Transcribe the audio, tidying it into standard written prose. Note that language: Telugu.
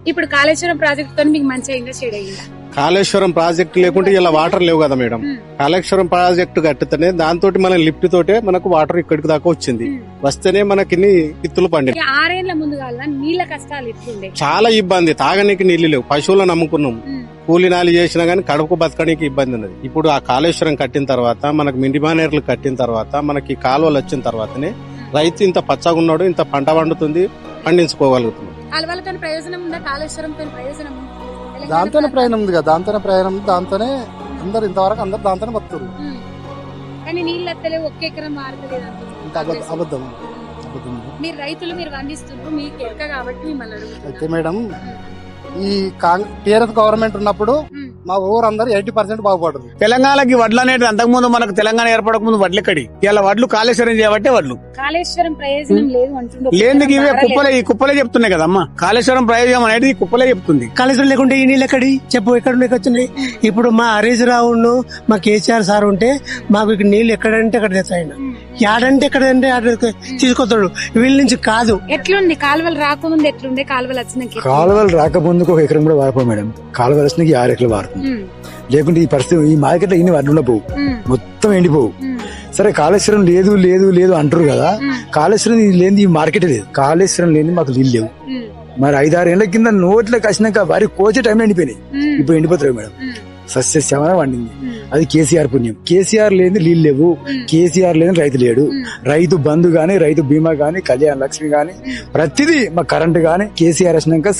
ఇప్పుడు కాళేశ్వరం ప్రాజెక్ట్ తో మీకు మంచి అయిందా చెడు అయిందా? కాళేశ్వరం ప్రాజెక్టు లేకుంటే ఇలా వాటర్ లేవు కదా మేడం. కాళేశ్వరం ప్రాజెక్టు కట్టితేనే దాంతో మన లిఫ్ట్ తోటే మనకు వాటర్ ఇక్కడికి దాకా వచ్చింది. వస్తేనే మనకి ఇత్తులు పండి. 6 ఏళ్ల ముందు నీళ్ళ కష్టాలు ఎట్లుండే? చాలా ఇబ్బంది, తాగనీకి నీళ్లు లేవు, పశువులను నమ్ముకున్నాం, కూలి నాలి చేసినా గానీ కడుపు బతకడానికి ఇబ్బంది ఉన్నది. ఇప్పుడు ఆ కాళేశ్వరం కట్టిన తర్వాత మనకు మిండిమానేర్లు కట్టిన తర్వాత మనకి కాలువలు వచ్చిన తర్వాతనే రైతు ఇంత పచ్చగా ఉన్నాడు, ఇంత పంట పండుతుంది, పండించుకోగలుగుతున్నాడు. కాలువలతో ప్రయోజనం ఉందా? కాళేశ్వరంతో ప్రయోజనం ఉందా? దాంతోనే ప్రయాణం ఉంది కదా, దాంతోనే అందరు ఇంతవరకు అందరు దాంతోనే బతుకుతారు. కానీ నీళ్ళు ఎత్తలేవు, ఒక్క ఎకరం మారతలేదు. అబద్ధం. మీరు రైతులు, మీరు వండిస్తున్నారు, మీకు ఎక్క కాబట్టి మిమ్మల్ని అడుగుతున్నా. అయితే మేడం, ఈ టీఆర్ఎస్ గవర్నమెంట్ ఉన్నప్పుడు మా ఊరందరూ 80% బాగుపడరు. తెలంగాణకి వడ్లు అనేది అంతకుముందు మనకు తెలంగాణ ఏర్పడక ముందు వడ్లెక్కడి, ఇలా వడ్లు కాళేశ్వరం చేయబట్టే వడ్లు. కాళేశ్వరం ప్రయోజనం లేదు అంటుండే. లేందుకు ఇవే కుప్పలే చెప్తున్నాయి కదమ్మా. కాళేశ్వరం ప్రయోజనం అనేది కుప్పలే చెప్తుంది. కాళేశ్వరం లేకుంటే ఈ నీళ్ళు ఎక్కడి చెప్పు, ఎక్కడ వచ్చినాయి? ఇప్పుడు మా హరీష్ రావును మా కేసీఆర్ సార్ ఉంటే మాకు ఇక్కడ నీళ్లు ఎక్కడంటే అక్కడ తెచ్చాయన, యాడంటే ఎక్కడంటే తీసుకొస్తాడు. వీళ్ళ నుంచి కాదు. ఎట్లుంది కాలువలు రాకముందు ఎట్లుండే, కాలువలు వచ్చినాక? కాలువలు రాకముందుకు 1 ఎకరం కూడా వారిపోయి మేడం. కాలువలు వచ్చినాక 6 ఎకరాలు వాడుతుంది. లేకుంటే ఈ పరిస్థితి ఈ మార్కెట్ లో ఇన్ని వడ్లు పోవు, మొత్తం ఎండిపోవు. సరే కాళేశ్వరం లేదు లేదు లేదు అంటారు కదా, కాళేశ్వరం లేని ఈ మార్కెట్ లేదు. కాళేశ్వరం లేని మాకు నీళ్ళు లేవు. మరి 5-6 ఏళ్ల కింద నోట్లోకి వచ్చినాక వారి కోచే టైంలో ఎండిపోయినాయి, ఇప్పుడు ఎండిపోతారు మేడం. సస్యశ్యామల వండింది, అది కేసీఆర్ పుణ్యం. కేసీఆర్ లేని నీళ్ళు లేవు, కేసీఆర్ లేని రైతు లేడు. రైతు బంధు గాని, రైతు బీమా గాని, కళ్యాణ లక్ష్మి గాని, ప్రతిదీ మా కరెంట్ గాని కేసీఆర్ వచ్చినాక